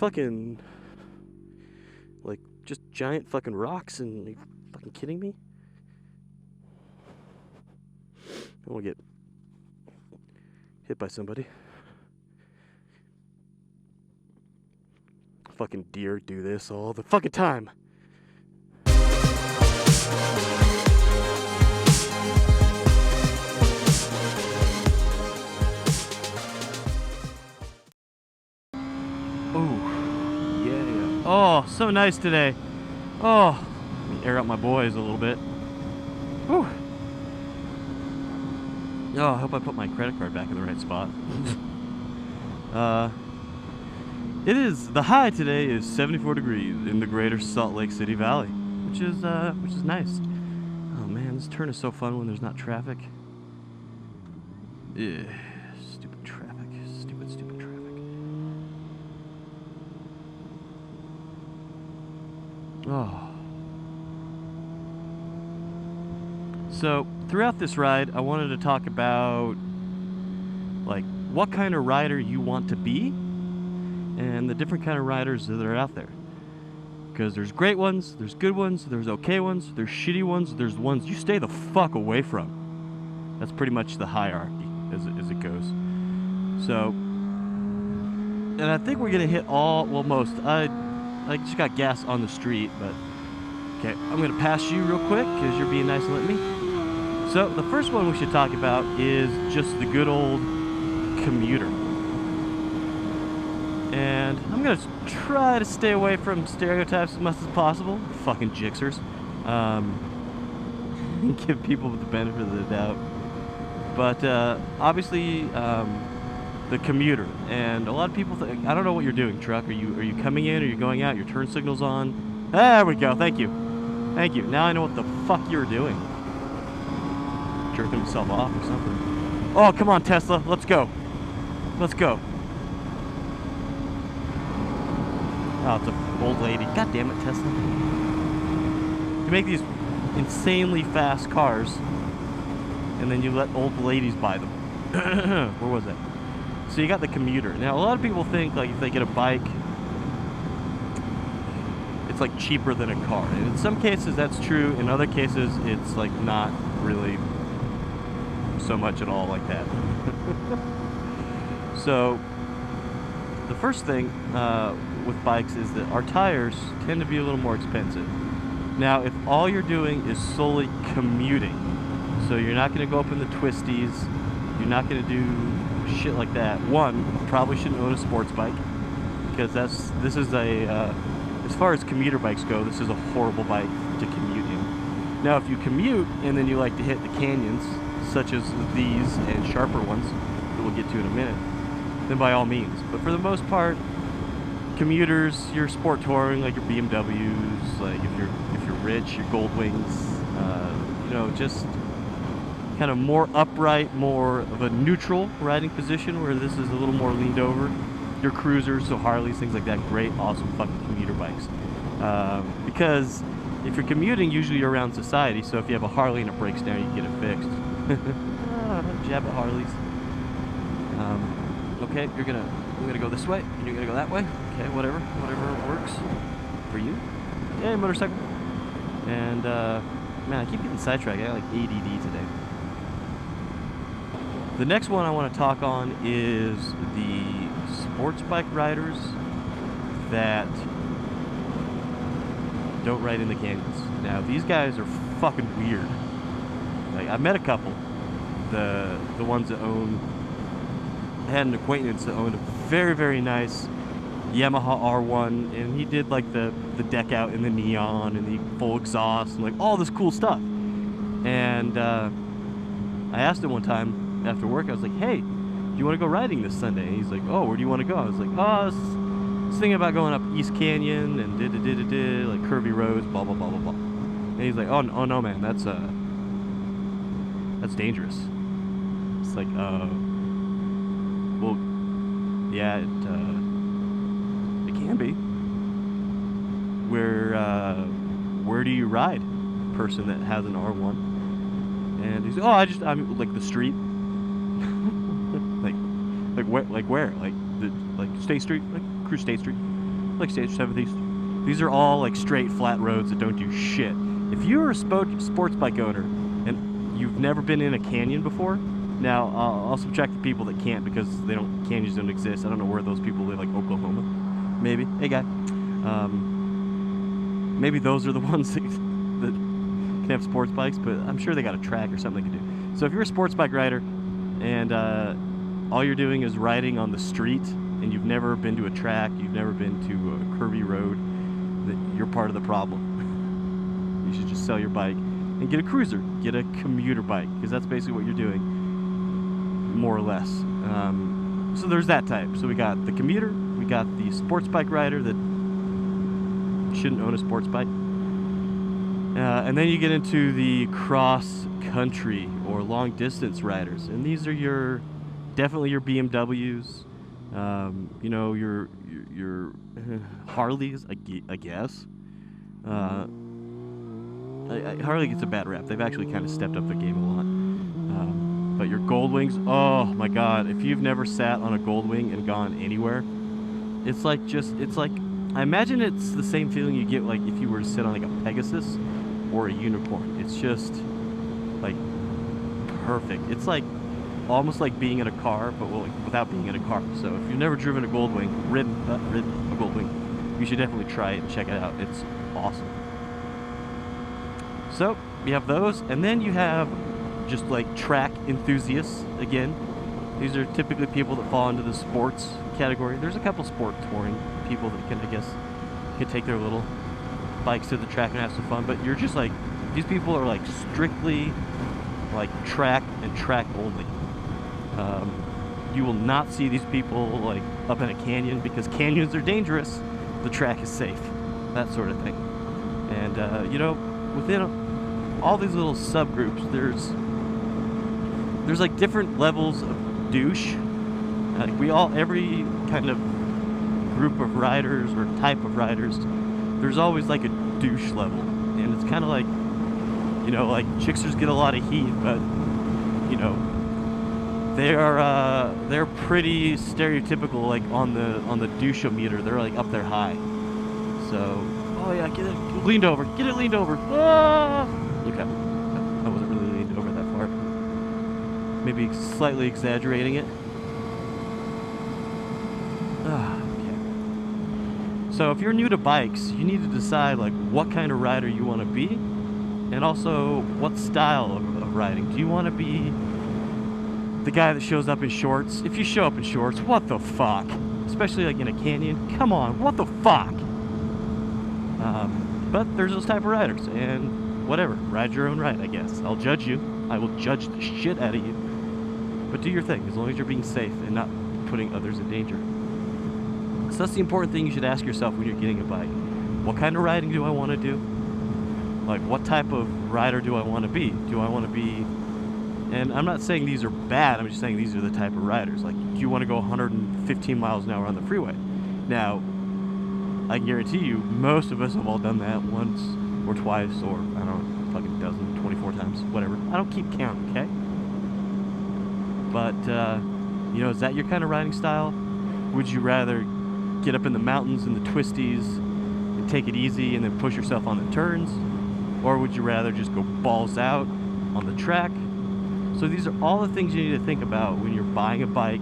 fucking, like, just giant fucking rocks, and are you fucking kidding me? I don't want to get hit by somebody. Fucking deer do this all the fucking time. Oh, yeah. Oh, so nice today. Oh, let me air out my boys a little bit. Whew. Oh, I hope I put my credit card back in the right spot. It is, the high today is 74 degrees in the greater Salt Lake City Valley, which is nice. Oh man, this turn is so fun when there's not traffic. Ugh, stupid traffic. Stupid traffic. Oh. So, throughout this ride, I wanted to talk about, like, what kind of rider you want to be and the different kind of riders that are out there. Because there's great ones, there's good ones, there's okay ones, there's shitty ones, there's ones you stay the fuck away from. That's pretty much the hierarchy as it goes. So, and I think we're gonna hit all, well, most. I just got gas on the street, but okay, I'm gonna pass you real quick because you're being nice and letting me. So the first one we should talk about is just the good old commuter. And I'm gonna try to stay away from stereotypes as much as possible. Fucking jixers. Give people the benefit of the doubt. But obviously, the commuter. And a lot of people think, I don't know what you're doing, truck. Are you coming in? Are you going out? Your turn signal's on. There we go. Thank you. Thank you. Now I know what the fuck you're doing. Jerking himself off or something. Oh, come on, Tesla. Let's go. Let's go. Oh, it's an old lady. God damn it, Tesla. You make these insanely fast cars, and then you let old ladies buy them. Where was that? So you got the commuter. Now, a lot of people think, like, if they get a bike, it's, like, cheaper than a car. And in some cases, that's true. In other cases, it's, like, not really so much at all like that. So, the first thing with bikes is that our tires tend to be a little more expensive. Now, if all you're doing is solely commuting, so you're not going to go up in the twisties, you're not going to do shit like that. One, you probably shouldn't own a sports bike, because this is a, as far as commuter bikes go, this is a horrible bike to commute in. Now, if you commute and then you like to hit the canyons, such as these and sharper ones that we'll get to in a minute, then by all means. But for the most part, commuters, your sport touring, like your BMWs, like if you're rich, your Goldwings, you know, just kind of more upright, more of a neutral riding position, where this is a little more leaned over. Your cruisers, so Harleys, things like that, great, awesome fucking commuter bikes. Because if you're commuting, usually you're around society, so if you have a Harley and it breaks down, you get it fixed. Jab at Harleys. Okay, I'm gonna go this way, and you're gonna go that way. Okay, whatever works for you. Yay, motorcycle. And man, I keep getting sidetracked. I got like ADD today. The next one I want to talk on is the sports bike riders that don't ride in the canyons. Now, these guys are fucking weird. Like, I've met a couple. The ones that own. I had an acquaintance that owned a very, very nice Yamaha R1, and he did like the deck out in the neon and the full exhaust and like all this cool stuff. And I asked him one time after work, I was like, hey, do you want to go riding this Sunday? And he's like, oh, where do you want to go? I was like, oh, I was thinking about going up East Canyon and like curvy roads, blah, blah, blah, blah, blah. And he's like, oh no, man, that's dangerous. It's like, well, yeah, it can be. Where do you ride? Person that has an R1, and he's like, oh, I'm like the street, like where, like State Street, like cruise State Street. like State 70s. These are all like straight flat roads that don't do shit. If you're a sports bike owner and you've never been in a canyon before, now I'll subtract the people that can't because canyons don't exist. I don't know where those people live, like Oklahoma, maybe. Hey guy, maybe those are the ones that can have sports bikes, but I'm sure they got a track or something they can do. So if you're a sports bike rider and all you're doing is riding on the street and you've never been to a track, you've never been to a curvy road, that you're part of the problem. You should just sell your bike and get a cruiser, get a commuter bike, because that's basically what you're doing, more or less. So there's that type. So we got the commuter, we got the sports bike rider that shouldn't own a sports bike, and then you get into the cross country or long distance riders, and these are definitely your BMWs, you know, your Harleys, I guess. Harley gets a bad rap. They've actually kind of stepped up their game a lot. But your Goldwings, oh my god, if you've never sat on a Goldwing and gone anywhere, it's like I imagine it's the same feeling you get like if you were to sit on like a Pegasus or a unicorn. It's just like perfect. It's like almost like being in a car, but without being in a car. So if you've never driven a Goldwing, ridden a Goldwing, you should definitely try it and check it out. It's awesome. So you have those, and then you have just like track enthusiasts again. These are typically people that fall into the sports category. There's a couple sport touring people that can take their little bikes to the track and have some fun, but you're just like, these people are like strictly like track and track only. You will not see these people like up in a canyon because canyons are dangerous. The track is safe, that sort of thing. And you know, within all these little subgroups, there's like different levels of douche. Every kind of group of riders or type of riders, there's always like a douche level, and it's kind of like, you know, like chicksers get a lot of heat, but you know, they're pretty stereotypical, like on the douche-o-meter. They're like up there high. So, oh yeah, get it leaned over. Ah! Okay, I wasn't really leaned over that far. Maybe slightly exaggerating it. Okay. So if you're new to bikes, you need to decide like what kind of rider you want to be, and also what style of riding. Do you want to be the guy that shows up in shorts? If you show up in shorts, what the fuck? Especially like in a canyon, come on, what the fuck? But there's those type of riders, and whatever, ride your own ride, I guess. I'll judge you. I will judge the shit out of you. But do your thing, as long as you're being safe and not putting others in danger. So that's the important thing you should ask yourself when you're getting a bike. What kind of riding do I want to do? Like, what type of rider do I want to be? Do I want to be... And I'm not saying these are bad, I'm just saying these are the type of riders. Like, do you want to go 115 miles an hour on the freeway? Now, I can guarantee you, most of us have all done that once or twice, or, I don't know, fucking dozen, 24 times, whatever. I don't keep count, okay? But, you know, is that your kind of riding style? Would you rather get up in the mountains and the twisties and take it easy and then push yourself on the turns? Or would you rather just go balls out on the track? So these are all the things you need to think about when you're buying a bike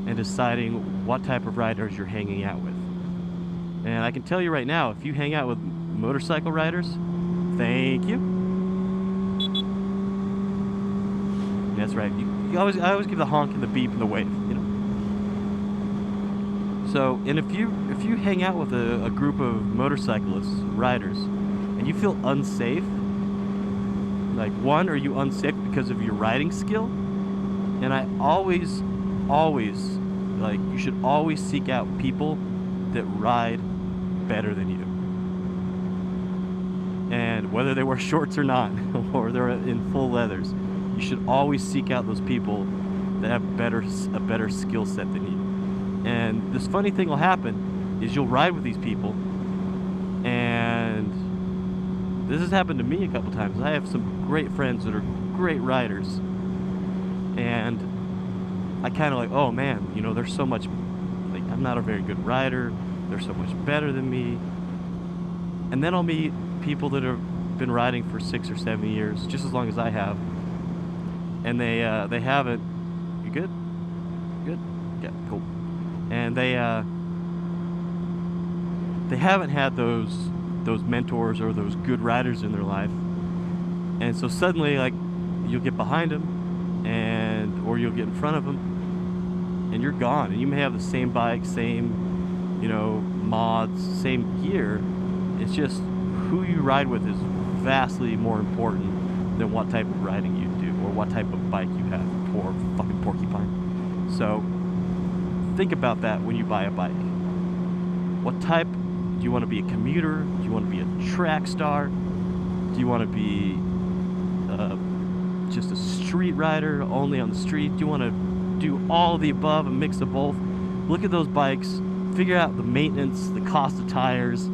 and deciding what type of riders you're hanging out with. And I can tell you right now, if you hang out with motorcycle riders, thank you. That's right. I always give the honk and the beep and the wave, you know. So, and if you hang out with a group of motorcyclists, riders, and you feel unsafe, like, one, are you unsafe because of your riding skill? And I always, like, you should always seek out people that ride better than you. And whether they wear shorts or not, or they're in full leathers, you should always seek out those people that have a better skill set than you. And this funny thing will happen is you'll ride with these people, and this has happened to me a couple times. I have some great friends that are great riders, and I kind of like, oh man, you know, there's so much, like, I'm not a very good rider, they're so much better than me. And then I'll meet people that have been riding for 6 or 7 years, just as long as I have, and they haven't. You good? Good? Yeah, cool. And they haven't had those mentors or those good riders in their life, and so suddenly, like, you'll get behind them, or you'll get in front of them, and you're gone. And you may have the same bike, same, you know, mods, same gear. It's just who you ride with is vastly more important than what type of riding you do or what type of bike you have. Poor fucking porcupine. So think about that when you buy a bike. What type? Do you want to be a commuter? Do you want to be a track star? Do you want to be just a street rider, only on the street? Do you want to do all of the above, a mix of both? Look at those bikes, figure out the maintenance, the cost of tires,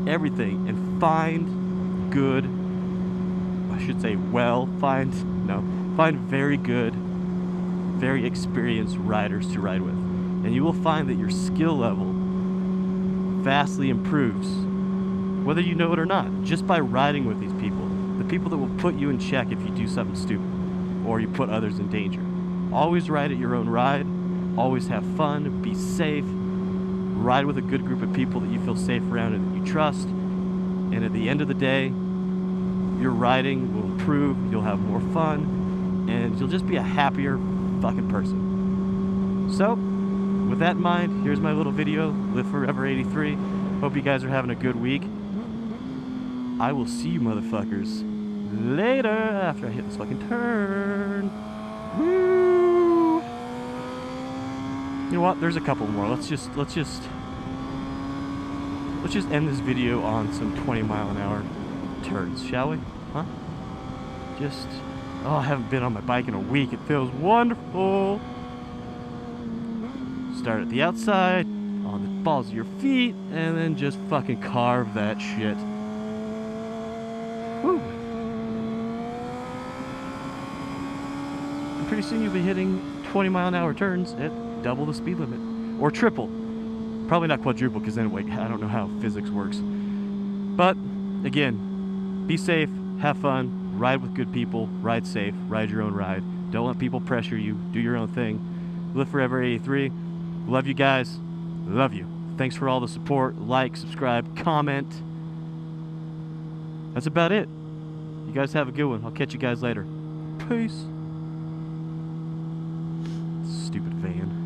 everything, and find good, I should say find very good, very experienced riders to ride with. And you will find that your skill level vastly improves, whether you know it or not, just by riding with these people. The people that will put you in check if you do something stupid or you put others in danger. Always ride at your own ride, always have fun, be safe, ride with a good group of people that you feel safe around and that you trust. And at the end of the day, your riding will improve, you'll have more fun, and you'll just be a happier fucking person. So, with that in mind, here's my little video, Live Forever 83. Hope you guys are having a good week. I will see you motherfuckers later after I hit this fucking turn. Woo! You know what? There's a couple more. Let's just end this video on some 20-mile-an-hour turns, shall we? Huh? I haven't been on my bike in a week. It feels wonderful. Start at the outside, on the balls of your feet, and then just fucking carve that shit. Woo! And pretty soon you'll be hitting 20-mile-an-hour turns at double the speed limit. Or triple. Probably not quadruple, because then, like, I don't know how physics works. But, again, be safe, have fun, ride with good people, ride safe, ride your own ride. Don't let people pressure you, do your own thing. Live Forever 83. Love you guys. Love you. Thanks for all the support. Like, subscribe, comment. That's about it. You guys have a good one. I'll catch you guys later. Peace. Stupid van.